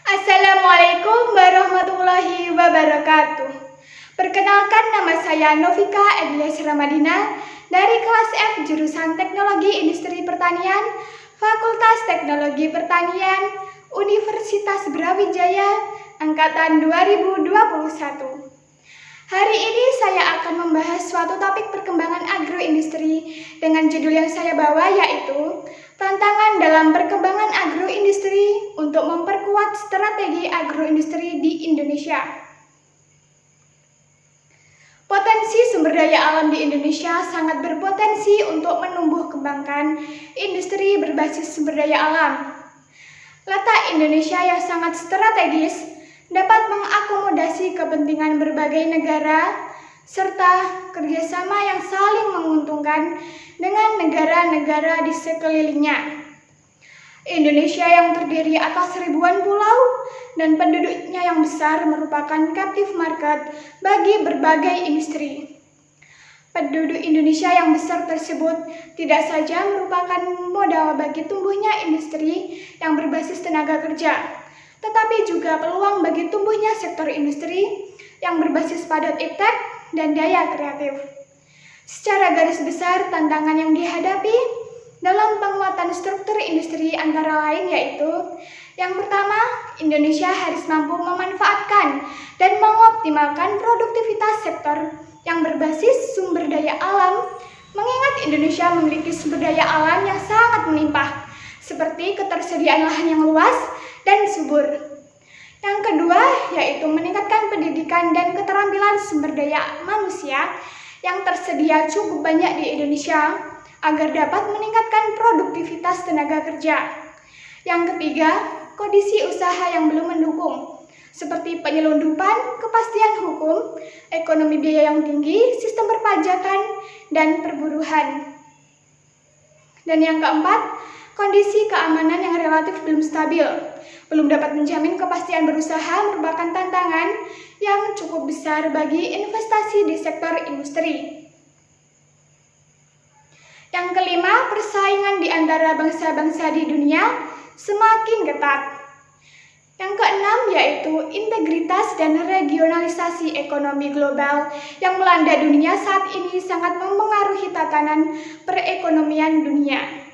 Assalamualaikum warahmatullahi wabarakatuh. Perkenalkan, nama saya Novika Edlias Ramadina dari kelas F jurusan Teknologi Industri Pertanian, Fakultas Teknologi Pertanian, Universitas Brawijaya, angkatan 2021. Hari ini saya akan membahas suatu topik perkembangan agroindustri dengan judul yang saya bawa, yaitu tantangan dalam perkembangan agroindustri untuk memperkuat strategi agroindustri di Indonesia. Potensi sumber daya alam di Indonesia sangat berpotensi untuk menumbuh kembangkan industri berbasis sumber daya alam. Letak Indonesia yang sangat strategis dapat mengakomodasi kepentingan berbagai negara serta kerjasama yang saling menguntungkan dengan negara-negara di sekelilingnya. Indonesia yang terdiri atas ribuan pulau dan penduduknya yang besar merupakan captive market bagi berbagai industri. Penduduk Indonesia yang besar tersebut tidak saja merupakan modal bagi tumbuhnya industri yang berbasis tenaga kerja, tetapi juga peluang bagi tumbuhnya sektor industri yang berbasis padat iptek dan daya kreatif. Secara garis besar, tantangan yang dihadapi dalam penguatan struktur industri antara lain yaitu: yang pertama, Indonesia harus mampu memanfaatkan dan mengoptimalkan produktivitas sektor yang berbasis sumber daya alam, mengingat Indonesia memiliki sumber daya alam yang sangat melimpah, seperti ketersediaan lahan yang luas dan subur. Yang kedua, yaitu meningkatkan pendidikan dan keterampilan sumber daya manusia yang tersedia cukup banyak di Indonesia agar dapat meningkatkan produktivitas tenaga kerja. Yang ketiga, kondisi usaha yang belum mendukung, seperti penyelundupan, kepastian hukum, ekonomi biaya yang tinggi, sistem perpajakan, dan perburuhan. Dan yang keempat, kondisi keamanan yang relatif belum stabil, belum dapat menjamin kepastian berusaha merupakan tantangan yang cukup besar bagi investasi di sektor industri. Yang kelima, persaingan di antara bangsa-bangsa di dunia semakin ketat. Yang keenam, yaitu integritas dan regionalisasi ekonomi global yang melanda dunia saat ini sangat mempengaruhi tatanan perekonomian dunia.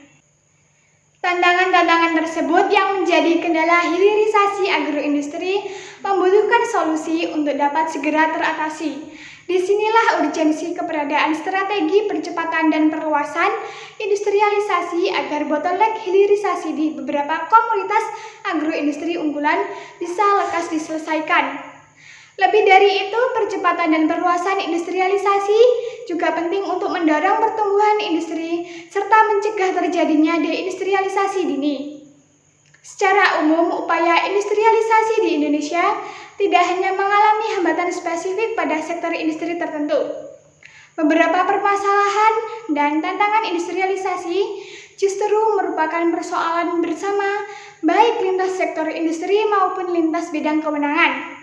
Tantangan-tantangan tersebut yang menjadi kendala hilirisasi agroindustri membutuhkan solusi untuk dapat segera teratasi. Disinilah urgensi keberadaan strategi percepatan dan perluasan industrialisasi agar bottleneck hilirisasi di beberapa komoditas agroindustri unggulan bisa lekas diselesaikan. Lebih dari itu, percepatan dan perluasan industrialisasi juga penting untuk mendorong pertumbuhan industri serta mencegah terjadinya deindustrialisasi dini. Secara umum, upaya industrialisasi di Indonesia tidak hanya mengalami hambatan spesifik pada sektor industri tertentu. Beberapa permasalahan dan tantangan industrialisasi justru merupakan persoalan bersama, baik lintas sektor industri maupun lintas bidang kewenangan.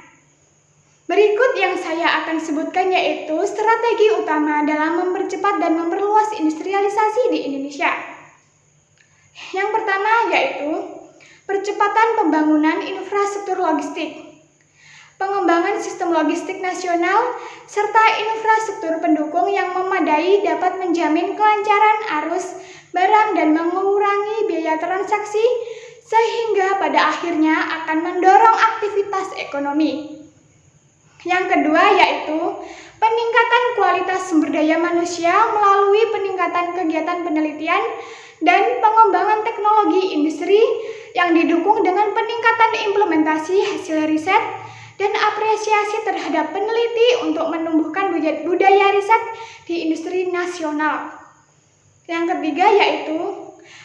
Berikut yang saya akan sebutkan yaitu strategi utama dalam mempercepat dan memperluas industrialisasi di Indonesia. Yang pertama yaitu percepatan pembangunan infrastruktur logistik, pengembangan sistem logistik nasional, serta infrastruktur pendukung yang memadai dapat menjamin kelancaran arus barang dan mengurangi biaya transaksi sehingga pada akhirnya akan mendorong aktivitas ekonomi. Yang kedua yaitu peningkatan kualitas sumber daya manusia melalui peningkatan kegiatan penelitian dan pengembangan teknologi industri yang didukung dengan peningkatan implementasi hasil riset dan apresiasi terhadap peneliti untuk menumbuhkan budaya riset di industri nasional. Yang ketiga yaitu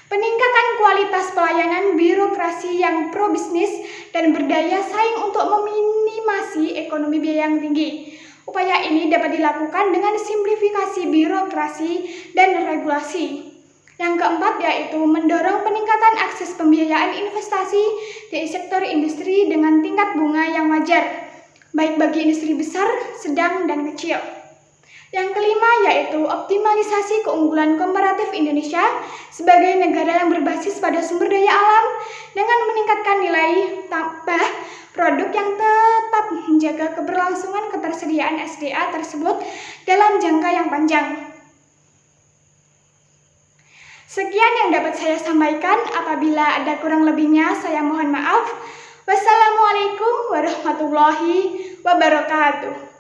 peningkatan kualitas pelayanan birokrasi yang pro-bisnis dan berdaya saing untuk meminimasi ekonomi biaya yang tinggi. Upaya ini dapat dilakukan dengan simplifikasi birokrasi dan regulasi. Yang keempat yaitu mendorong peningkatan akses pembiayaan investasi di sektor industri dengan tingkat bunga yang wajar, baik bagi industri besar, sedang, dan kecil. Yang kelima yaitu optimalisasi keunggulan komparatif Indonesia sebagai negara yang berbasis pada sumber daya alam dengan meningkatkan nilai tambah produk yang tetap menjaga keberlangsungan ketersediaan SDA tersebut dalam jangka yang panjang. Sekian yang dapat saya sampaikan. Apabila ada kurang lebihnya, saya mohon maaf. Wassalamualaikum warahmatullahi wabarakatuh.